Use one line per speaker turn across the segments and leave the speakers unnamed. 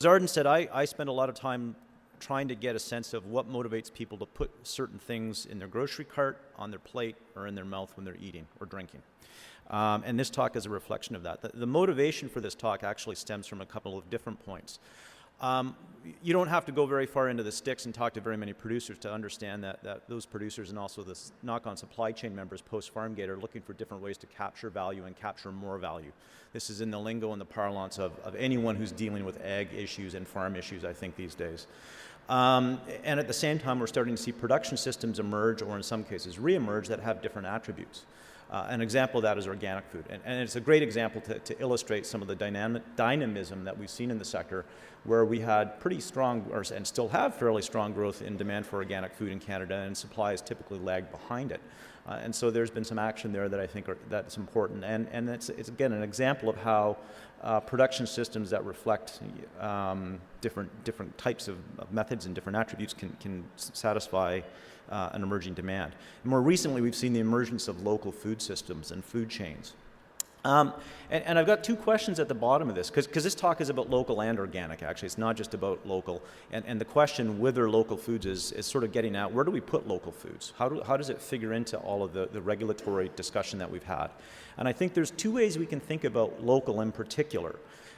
As Arden said, I spend a lot of time trying to get a sense of what motivates people to put certain things in their grocery cart, on their plate, or in their mouth when they're eating or drinking. And this talk is a reflection of that. The motivation for this talk actually stems from a couple of different points. You don't have to go very far into the sticks and talk to very many producers to understand that those producers and also the knock-on supply chain members post-Farmgate are looking for different ways to capture value and capture more value. This is in the lingo and the parlance of anyone who's dealing with ag issues and farm issues, I think, these days. And at the same time, we're starting to see production systems emerge, or in some cases re-emerge, that have different attributes. An example of that is organic food. And it's a great example to illustrate some of the dynamism that we've seen in the sector, where we had pretty strong, and still have fairly strong growth in demand for organic food in Canada, and supply has typically lagged behind it. And so there's been some action there that I think that's important. And it's again, an example of how production systems that reflect different types of methods and different attributes can satisfy an emerging demand. And more recently, we've seen the emergence of local food systems and food chains. And I've got two questions at the bottom of this, because this talk is about local and organic, actually. It's not just about local. And the question, Whither Local Foods, is sort of getting at, where do we put local foods? How does it figure into all of the regulatory discussion that we've had? And I think there's two ways we can think about local in particular.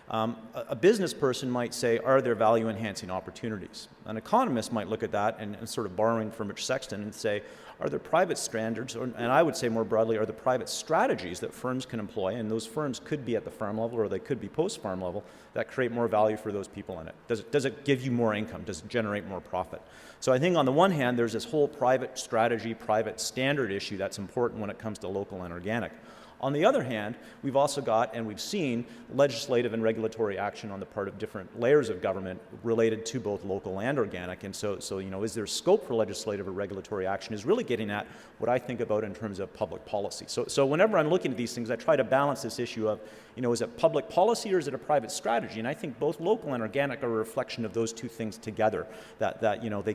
A business person might say, are there value-enhancing opportunities? An economist might look at that and sort of borrowing from Rich Sexton and say, are there private standards, and I would say more broadly, are there private strategies that firms can employ, and those firms could be at the farm level or they could be post-farm level, that create more value for those people in it? Does it give you more income? Does it generate more profit? So I think on the one hand, there's this whole private strategy, private standard issue that's important when it comes to local and organic. On the other hand, we've also got, and we've seen, legislative and regulatory action on the part of different layers of government related to both local and organic. And so is there scope for legislative or regulatory action is really getting at what I think about in terms of public policy. So whenever I'm looking at these things, I try to balance this issue of, is it public policy or is it a private strategy? And I think both local and organic are a reflection of those two things together, that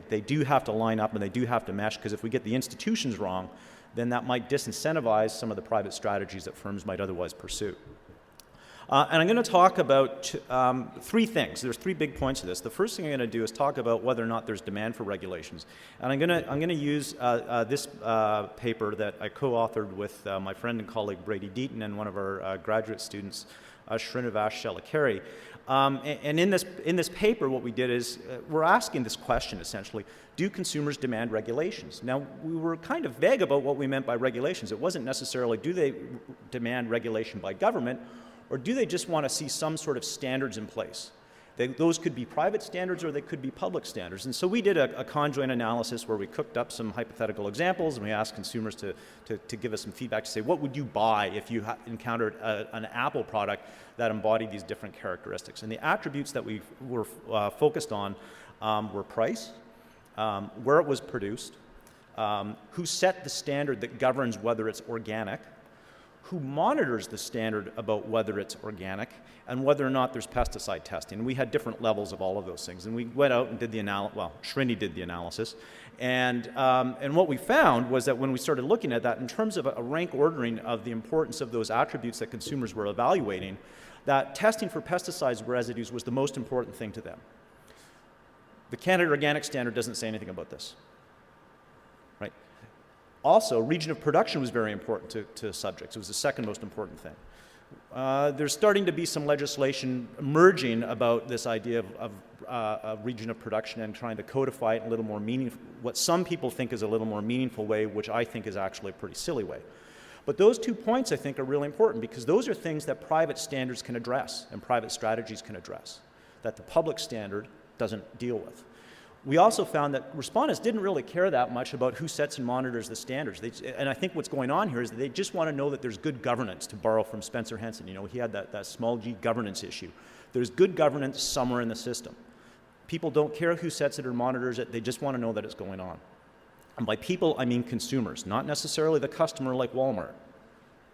they do have to line up and they do have to mesh, because if we get the institutions wrong, then that might disincentivize some of the private strategies that firms might otherwise pursue. And I'm going to talk about three things. There's three big points to this. The first thing I'm going to do is talk about whether or not there's demand for regulations. And I'm going to use this paper that I co-authored with my friend and colleague Brady Deaton and one of our graduate students, Shrinivash Shelakari. And in this paper, what we did is we're asking this question, essentially: do consumers demand regulations? Now, we were kind of vague about what we meant by regulations. It wasn't necessarily, do they demand regulation by government, or do they just want to see some sort of standards in place? Those could be private standards or they could be public standards. And so we did a conjoint analysis where we cooked up some hypothetical examples, and we asked consumers to give us some feedback to say, what would you buy if you encountered an Apple product that embodied these different characteristics? And the attributes that we were focused on were price, where it was produced, who set the standard that governs whether it's organic, who monitors the standard about whether it's organic, and whether or not there's pesticide testing. And we had different levels of all of those things. And we went out and did the analysis, well, Srini did the analysis. And what we found was that when we started looking at that, in terms of a rank ordering of the importance of those attributes that consumers were evaluating, that testing for pesticides residues was the most important thing to them. The Canada Organic Standard doesn't say anything about this. Right? Also, region of production was very important to subjects. It was the second most important thing. There's starting to be some legislation emerging about this idea of region of production and trying to codify it in a little more meaningful, what some people think is a little more meaningful way, which I think is actually a pretty silly way. But those 2 points, I think, are really important, because those are things that private standards can address and private strategies can address, that the public standard doesn't deal with. We also found that respondents didn't really care that much about who sets and monitors the standards. And I think what's going on here is that they just want to know that there's good governance, to borrow from Spencer Henson. He had that small g governance issue. There's good governance somewhere in the system. People don't care who sets it or monitors it. They just want to know that it's going on. And by people, I mean consumers, not necessarily the customer like Walmart.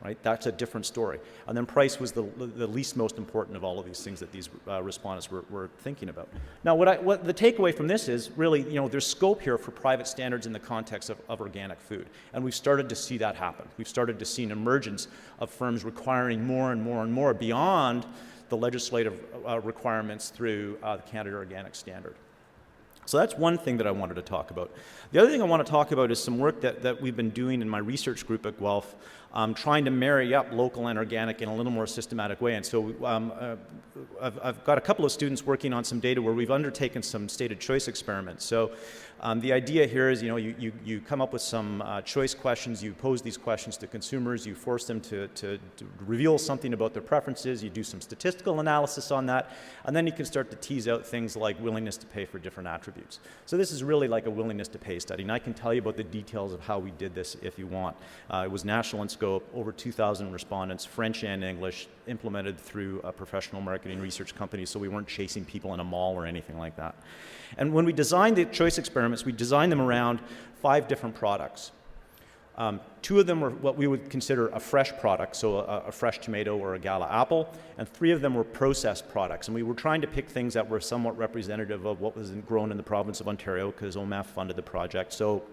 Right? That's a different story. And then price was the least most important of all of these things that these respondents were thinking about. Now, what the takeaway from this is really, there's scope here for private standards in the context of organic food. And we've started to see that happen. We've started to see an emergence of firms requiring more and more and more beyond the legislative requirements through the Canada Organic Standard. So that's one thing that I wanted to talk about. The other thing I want to talk about is some work that we've been doing in my research group at Guelph, trying to marry up local and organic in a little more systematic way. And so I've got a couple of students working on some data where we've undertaken some stated choice experiments. So the idea here is, you come up with some choice questions, you pose these questions to consumers, you force them to reveal something about their preferences, you do some statistical analysis on that, and then you can start to tease out things like willingness to pay for different attributes. So this is really like a willingness to pay study, and I can tell you about the details of how we did this if you want. It was national in scope, over 2,000 respondents, French and English, implemented through a professional marketing research company, so we weren't chasing people in a mall or anything like that. And when we designed the choice experiments, we designed them around 5 different products. 2 of them were what we would consider a fresh product, so a fresh tomato or a gala apple, and 3 of them were processed products. And we were trying to pick things that were somewhat representative of what was grown in the province of Ontario, because OMAF funded the project. So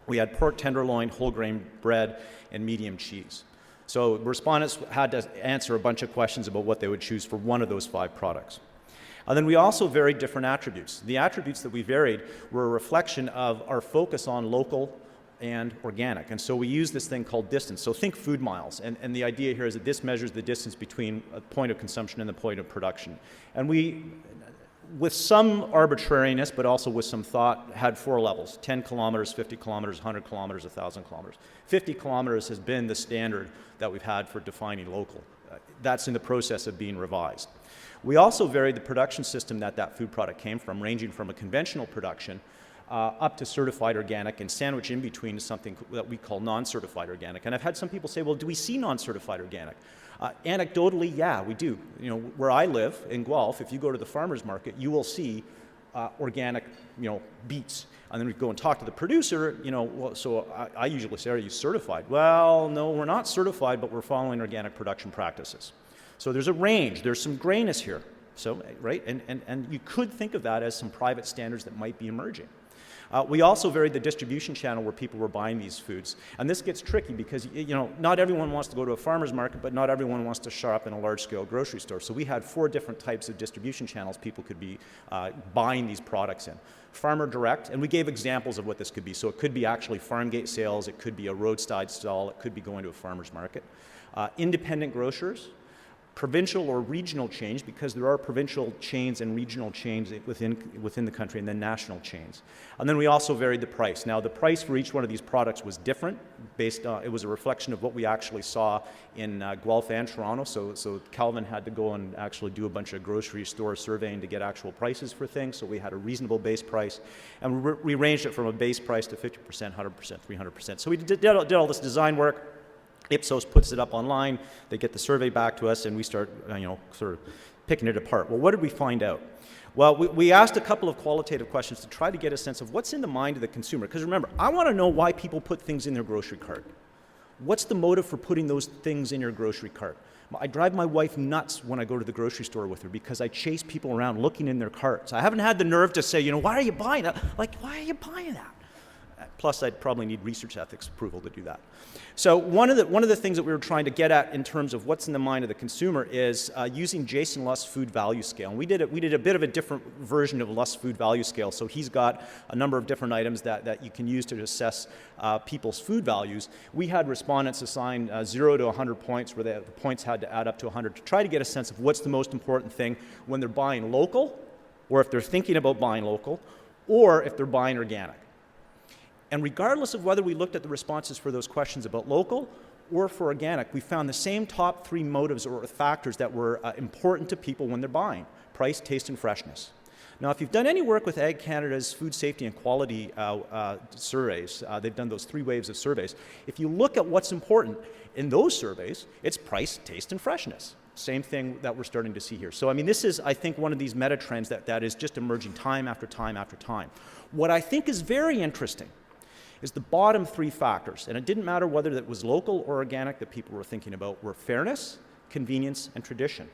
we had pork tenderloin, whole grain bread, and medium cheese. So respondents had to answer a bunch of questions about what they would choose for one of those 5 products. And then we also varied different attributes. The attributes that we varied were a reflection of our focus on local and organic. And so we use this thing called distance. So think food miles. And the idea here is that this measures the distance between a point of consumption and the point of production. And we, with some arbitrariness, but also with some thought, had 4 levels: 10 kilometers, 50 kilometers, 100 kilometers, 1,000 kilometers. 50 kilometers has been the standard that we've had for defining local. That's in the process of being revised. We also varied the production system that food product came from, ranging from a conventional production up to certified organic, and sandwiched in between is something that we call non-certified organic. And I've had some people say, well, do we see non-certified organic? Anecdotally, yeah, we do. Where I live in Guelph, if you go to the farmer's market, you will see organic, beets. And then we go and talk to the producer, so I usually say, are you certified? Well, no, we're not certified, but we're following organic production practices. So there's a range, there's some grayness here. So, right, and you could think of that as some private standards that might be emerging. We also varied the distribution channel where people were buying these foods. And this gets tricky because, not everyone wants to go to a farmer's market, but not everyone wants to shop in a large-scale grocery store. So we had 4 different types of distribution channels people could be buying these products in. Farmer direct, and we gave examples of what this could be. So it could be actually farm gate sales, it could be a roadside stall, it could be going to a farmer's market. Independent grocers, provincial or regional chains, because there are provincial chains and regional chains within the country, and then national chains. And then we also varied the price. Now, the price for each one of these products was different. It was a reflection of what we actually saw in Guelph and Toronto. So Calvin had to go and actually do a bunch of grocery store surveying to get actual prices for things. So we had a reasonable base price, and we ranged it from a base price to 50%, 100%, 300%. So we did all this design work. Ipsos puts it up online, they get the survey back to us, and we start, sort of picking it apart. Well, what did we find out? Well, we asked a couple of qualitative questions to try to get a sense of what's in the mind of the consumer. Because remember, I want to know why people put things in their grocery cart. What's the motive for putting those things in your grocery cart? I drive my wife nuts when I go to the grocery store with her because I chase people around looking in their carts. I haven't had the nerve to say, why are you buying that? Like, why are you buying that? Plus, I'd probably need research ethics approval to do that. So one of the things that we were trying to get at in terms of what's in the mind of the consumer is using Jason Lust's food value scale. And we did a bit of a different version of Lust's food value scale. So he's got a number of different items that you can use to assess people's food values. We had respondents assign 0 to 100 points, where the points had to add up to 100 to try to get a sense of what's the most important thing when they're buying local, or if they're thinking about buying local, or if they're buying organic. And regardless of whether we looked at the responses for those questions about local or for organic, we found the same top 3 motives or factors that were important to people when they're buying: price, taste, and freshness. Now, if you've done any work with Ag Canada's food safety and quality surveys, they've done those 3 waves of surveys. If you look at what's important in those surveys, it's price, taste, and freshness. Same thing that we're starting to see here. So, this is, I think, one of these meta trends that is just emerging time after time after time. What I think is very interesting is the bottom 3 factors, and it didn't matter whether it was local or organic that people were thinking about, were fairness, convenience, and tradition.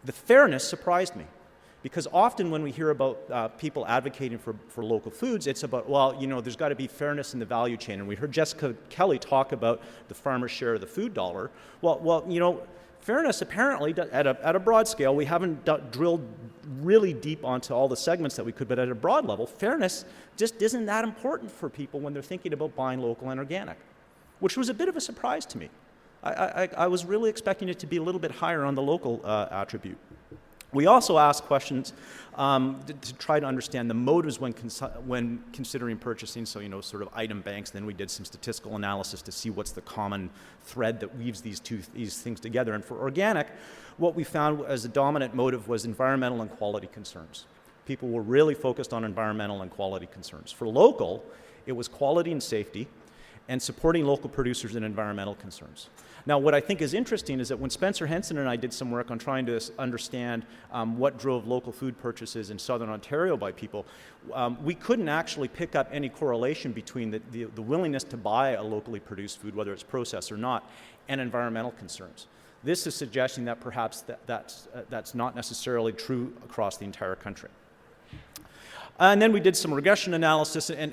The fairness surprised me, because often when we hear about people advocating for local foods, it's about, there's got to be fairness in the value chain, and we heard Jessica Kelly talk about the farmer's share of the food dollar. fairness, apparently, at a broad scale, we haven't drilled really deep onto all the segments that we could, but at a broad level, fairness just isn't that important for people when they're thinking about buying local and organic, which was a bit of a surprise to me. I was really expecting it to be a little bit higher on the local attribute. We also asked questions to try to understand the motives when considering purchasing, so, sort of item banks. Then we did some statistical analysis to see what's the common thread that weaves these things together. And for organic, what we found as a dominant motive was environmental and quality concerns. People were really focused on environmental and quality concerns. For local, it was quality and safety, and supporting local producers and environmental concerns. Now, what I think is interesting is that when Spencer Henson and I did some work on trying to understand what drove local food purchases in Southern Ontario by people, we couldn't actually pick up any correlation between the willingness to buy a locally produced food, whether it's processed or not, and environmental concerns. This is suggesting that perhaps that's not necessarily true across the entire country. And then we did some regression analysis, and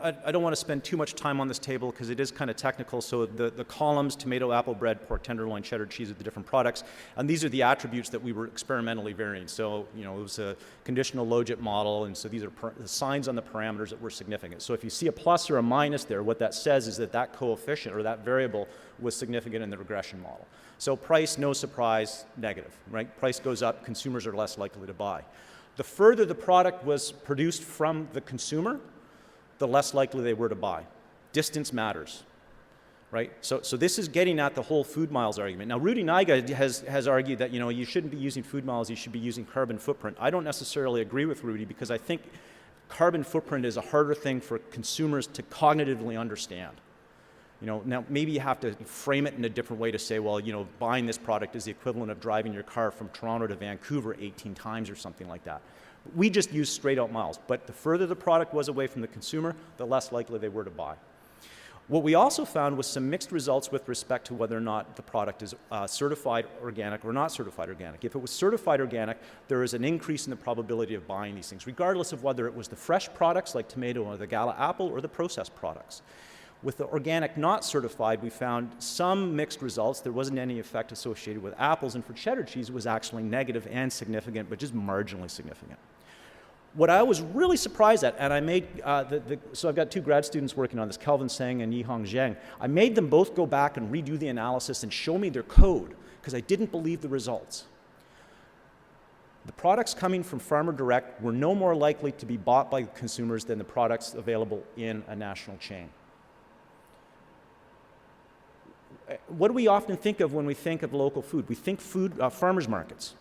I don't want to spend too much time on this table because it is kind of technical. So the columns, tomato, apple bread, pork tenderloin, cheddar cheese are the different products, and these are the attributes that we were experimentally varying. So, it was a conditional logit model, and so these are the signs on the parameters that were significant. So if you see a plus or a minus there, what that says is that coefficient or that variable was significant in the regression model. So price, no surprise, negative, right? Price goes up, consumers are less likely to buy. The further the product was produced from the consumer, the less likely they were to buy. Distance matters, right? So this is getting at the whole food miles argument. Now, Rudy Nygaard has argued that, you shouldn't be using food miles, you should be using carbon footprint. I don't necessarily agree with Rudy because I think carbon footprint is a harder thing for consumers to cognitively understand. Now maybe you have to frame it in a different way to say, well, buying this product is the equivalent of driving your car from Toronto to Vancouver 18 times or something like that. We just use straight out miles, but the further the product was away from the consumer, the less likely they were to buy. What we also found was some mixed results with respect to whether or not the product is certified organic or not certified organic. If it was certified organic, there is an increase in the probability of buying these things, regardless of whether it was the fresh products like tomato or the Gala apple or the processed products. With the organic not certified, we found some mixed results. There wasn't any effect associated with apples, and for cheddar cheese, it was actually negative and significant, but just marginally significant. What I was really surprised at, and I made, so I've got two grad students working on this, Kelvin Seng and Yihong Zheng. I made them both go back and redo the analysis and show me their code, because I didn't believe the results. The products coming from farmer direct were no more likely to be bought by consumers than the products available in a national chain. What do we often think of when we think of local food? We think farmers markets.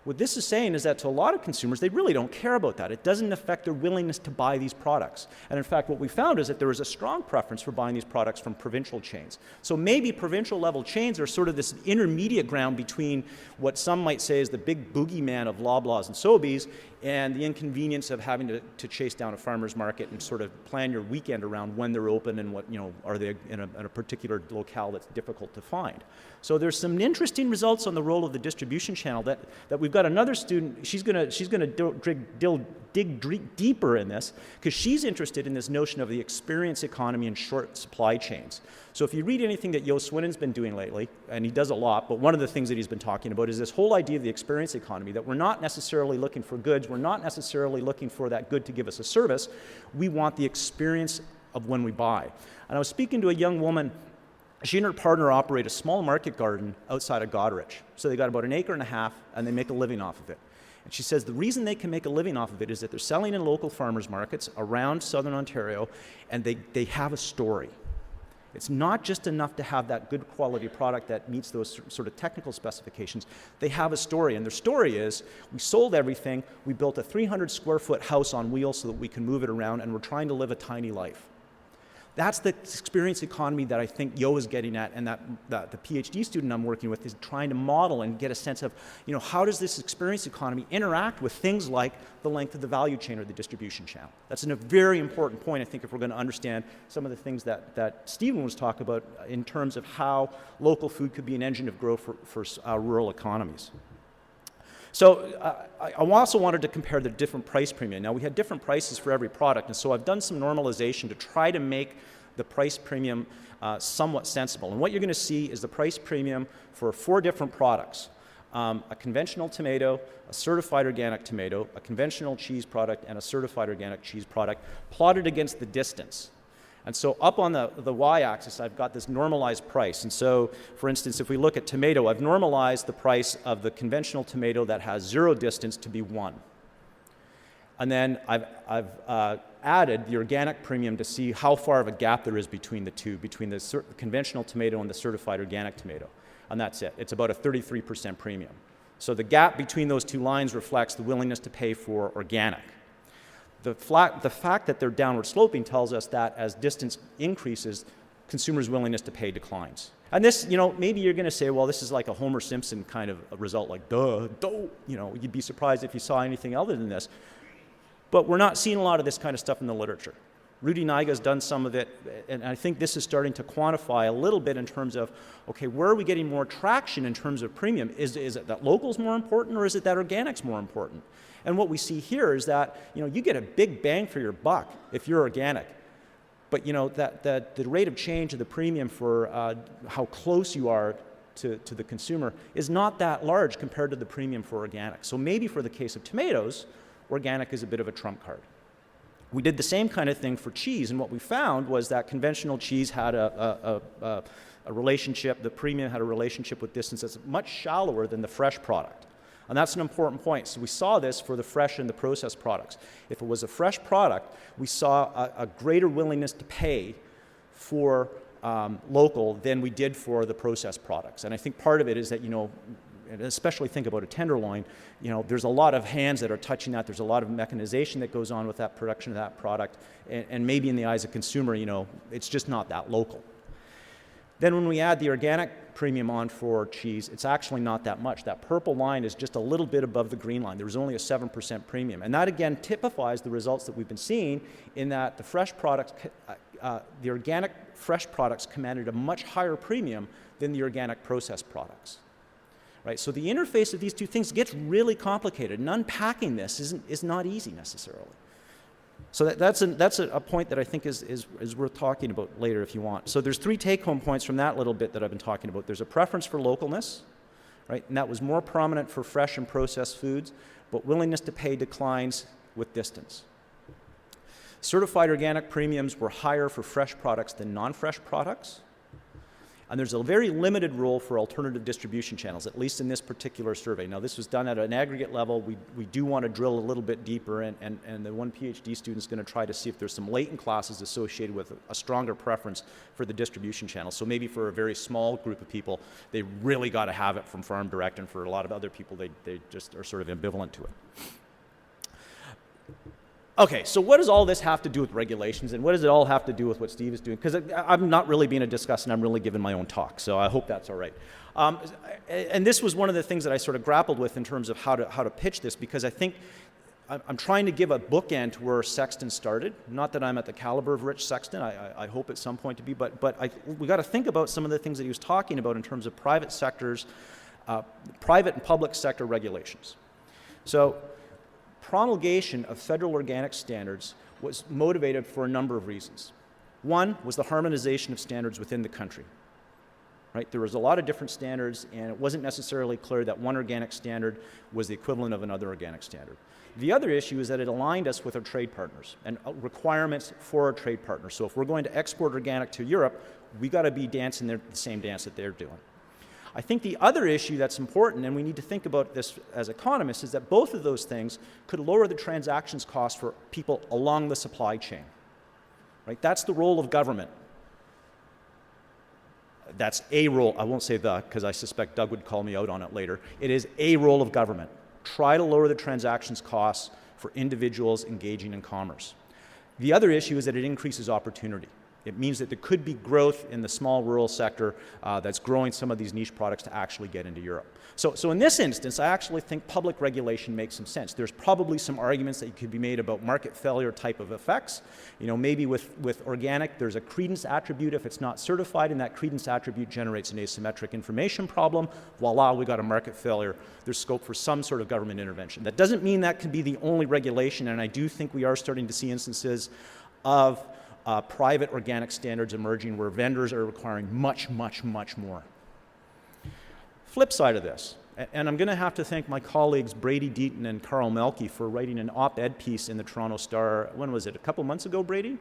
What this is saying is that to a lot of consumers, they really don't care about that. It doesn't affect their willingness to buy these products. And in fact, what we found is that there is a strong preference for buying these products from provincial chains. So maybe provincial level chains are sort of this intermediate ground between what some might say is the big boogeyman of Loblaws and Sobeys and the inconvenience of having to chase down a farmer's market and sort of plan your weekend around when they're open and what, are they in a particular locale that's difficult to find. So there's some interesting results on the role of the distribution channel that we've got another student, she's gonna dig deeper in this because she's interested in this notion of the experience economy and short supply chains. So if you read anything that Yo Swinen's been doing lately, and he does a lot, but one of the things that he's been talking about is this whole idea of the experience economy, that we're not necessarily looking for goods, we're not necessarily looking for that good to give us a service, we want the experience of when we buy. And I was speaking to a young woman. She and her partner operate a small market garden outside of Goderich. So they got about 1.5 acres, and they make a living off of it. And she says the reason they can make a living off of it is that they're selling in local farmers markets around Southern Ontario, and they have a story. It's not just enough to have that good quality product that meets those sort of technical specifications. They have a story, and their story is, we sold everything, we built a 300 square foot house on wheels so that we can move it around, and we're trying to live a tiny life. That's the experience economy that I think Yo is getting at, and that the PhD student I'm working with is trying to model and get a sense of, how does this experience economy interact with things like the length of the value chain or the distribution channel? That's a very important point, I think, if we're going to understand some of the things that Stephen was talking about in terms of how local food could be an engine of growth for rural economies. So I also wanted to compare the different price premium. Now, we had different prices for every product, and so I've done some normalization to try to make the price premium somewhat sensible. And what you're going to see is the price premium for 4 different products. A conventional tomato, a certified organic tomato, a conventional cheese product, and a certified organic cheese product plotted against the distance. And so up on the y-axis, I've got this normalized price. And so, for instance, if we look at tomato, I've normalized the price of the conventional tomato that has 0 distance to be 1. And then I've added the organic premium to see how far of a gap there is between the two, between the conventional tomato and the certified organic tomato. And that's it. It's about a 33% premium. So the gap between those 2 lines reflects the willingness to pay for organic. The fact that they're downward sloping tells us that as distance increases, consumers' willingness to pay declines. And this, maybe you're going to say, well, this is like a Homer Simpson kind of a result, like, duh, you'd be surprised if you saw anything other than this. But we're not seeing a lot of this kind of stuff in the literature. Rudy Naiga's done some of it, and I think this is starting to quantify a little bit in terms of, okay, where are we getting more traction in terms of premium? Is it that local's more important, or is it that organic's more important? And what we see here is that, you get a big bang for your buck if you're organic. But, that the rate of change of the premium for how close you are to the consumer is not that large compared to the premium for organic. So maybe for the case of tomatoes, organic is a bit of a trump card. We did the same kind of thing for cheese, and what we found was that conventional cheese had a relationship, the premium had a relationship with distance that's much shallower than the fresh product. And that's an important point. So we saw this for the fresh and the processed products. If it was a fresh product, we saw a greater willingness to pay for local than we did for the processed products. And I think part of it is that, and especially think about a tenderloin, there's a lot of hands that are touching that. There's a lot of mechanization that goes on with that production of that product. And maybe in the eyes of consumer, it's just not that local. Then when we add the organic premium on for cheese, it's actually not that much. That purple line is just a little bit above the green line. There was only a 7% premium. And that, again, typifies the results that we've been seeing in that the fresh products, the organic fresh products commanded a much higher premium than the organic processed products. Right? So the interface of these 2 things gets really complicated, and unpacking this is not easy necessarily. So that's a point that I think is worth talking about later if you want. So there's 3 take-home points from that little bit that I've been talking about. There's a preference for localness, right? And that was more prominent for fresh and processed foods, but willingness to pay declines with distance. Certified organic premiums were higher for fresh products than non-fresh products. And there's a very limited role for alternative distribution channels, at least in this particular survey. Now, this was done at an aggregate level. We do want to drill a little bit deeper, and the one PhD student is going to try to see if there's some latent classes associated with a stronger preference for the distribution channel. So maybe for a very small group of people, they really got to have it from farm direct, and for a lot of other people, they just are sort of ambivalent to it. Okay, so what does all this have to do with regulations, and what does it all have to do with what Steve is doing? Because I'm not really being a discussant, I'm really giving my own talk, so I hope that's all right. And this was one of the things that I sort of grappled with in terms of how to pitch this, because I think I'm trying to give a bookend to where Sexton started. Not that I'm at the caliber of Rich Sexton, I hope at some point to be, but we got to think about some of the things that he was talking about in terms of private sectors, private and public sector regulations. So promulgation of federal organic standards was motivated for a number of reasons. One was the harmonization of standards within the country. Right? There was a lot of different standards, and it wasn't necessarily clear that one organic standard was the equivalent of another organic standard. The other issue is that it aligned us with our trade partners and requirements for our trade partners. So if we're going to export organic to Europe, we got to be dancing the same dance that they're doing. I think the other issue that's important, and we need to think about this as economists, is that both of those things could lower the transactions cost for people along the supply chain. Right? That's the role of government. That's a role. I won't say the, because I suspect Doug would call me out on it later. It is a role of government. Try to lower the transactions costs for individuals engaging in commerce. The other issue is that it increases opportunity. It means that there could be growth in the small rural sector that's growing some of these niche products to actually get into Europe. So in this instance, I actually think public regulation makes some sense. There's probably some arguments that could be made about market failure type of effects. Maybe with organic, there's a credence attribute if it's not certified, and that credence attribute generates an asymmetric information problem. Voila, we got a market failure. There's scope for some sort of government intervention. That doesn't mean that can be the only regulation, and I do think we are starting to see instances of private organic standards emerging where vendors are requiring much, much, much more. Flip side of this, and I'm going to have to thank my colleagues Brady Deaton and Carl Melke for writing an op-ed piece in the Toronto Star, when was it, a couple months ago, Brady?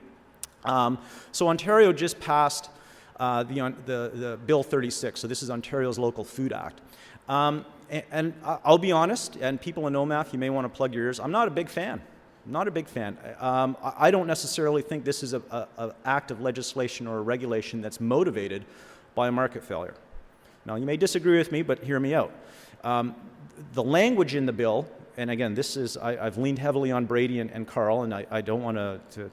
So Ontario just passed the Bill 36, so this is Ontario's Local Food Act. And I'll be honest, and people in OMAF, you may want to plug your ears, I'm not a big fan. Not a big fan. I don't necessarily think this is an act of legislation or a regulation that's motivated by a market failure. Now, you may disagree with me, but hear me out. The language in the bill, and again, this is, I've leaned heavily on Brady and Carl, and I don't want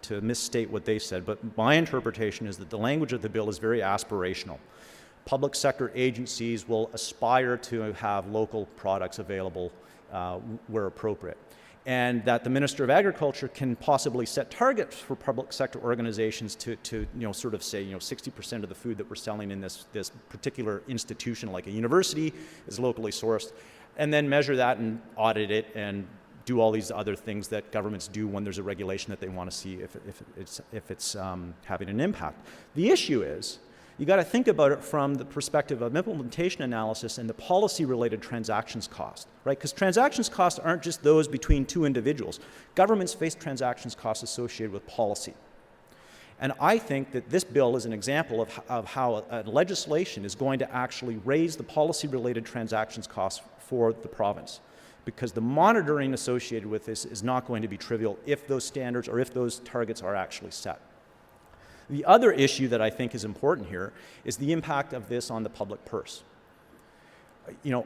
to misstate what they said, but my interpretation is that the language of the bill is very aspirational. Public sector agencies will aspire to have local products available where appropriate. And that the Minister of Agriculture can possibly set targets for public sector organizations to sort of say, 60% of the food that we're selling in this particular institution, like a university, is locally sourced, and then measure that and audit it and do all these other things that governments do when there's a regulation that they want to see if it's having an impact. The issue is, you got to think about it from the perspective of implementation analysis and the policy-related transactions cost, right? Because transactions costs aren't just those between two individuals. Governments face transactions costs associated with policy. And I think that this bill is an example of how a legislation is going to actually raise the policy-related transactions costs for the province, because the monitoring associated with this is not going to be trivial if those standards or if those targets are actually set. The other issue that I think is important here is the impact of this on the public purse.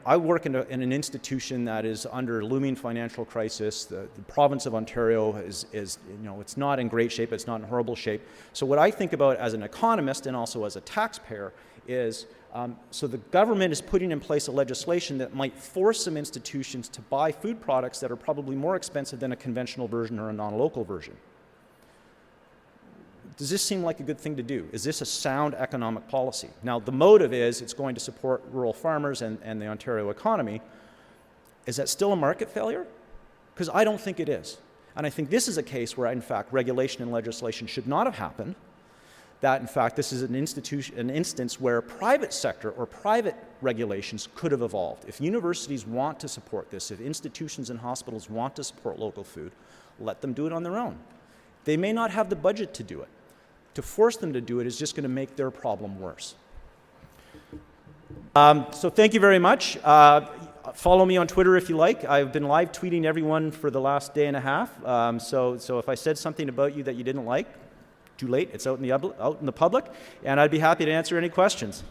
I work in an institution that is under looming financial crisis. The province of Ontario is it's not in great shape, it's not in horrible shape. So what I think about as an economist and also as a taxpayer is, so the government is putting in place a legislation that might force some institutions to buy food products that are probably more expensive than a conventional version or a non-local version. Does this seem like a good thing to do? Is this a sound economic policy? Now, the motive is it's going to support rural farmers and the Ontario economy. Is that still a market failure? Because I don't think it is. And I think this is a case where, in fact, regulation and legislation should not have happened. That, in fact, this is an instance where private sector or private regulations could have evolved. If universities want to support this, if institutions and hospitals want to support local food, let them do it on their own. They may not have the budget to do it. To force them to do it is just going to make their problem worse. So thank you very much. Follow me on Twitter if you like. I've been live tweeting everyone for the last day and a half. So if I said something about you that you didn't like, too late. It's out in the public, and I'd be happy to answer any questions.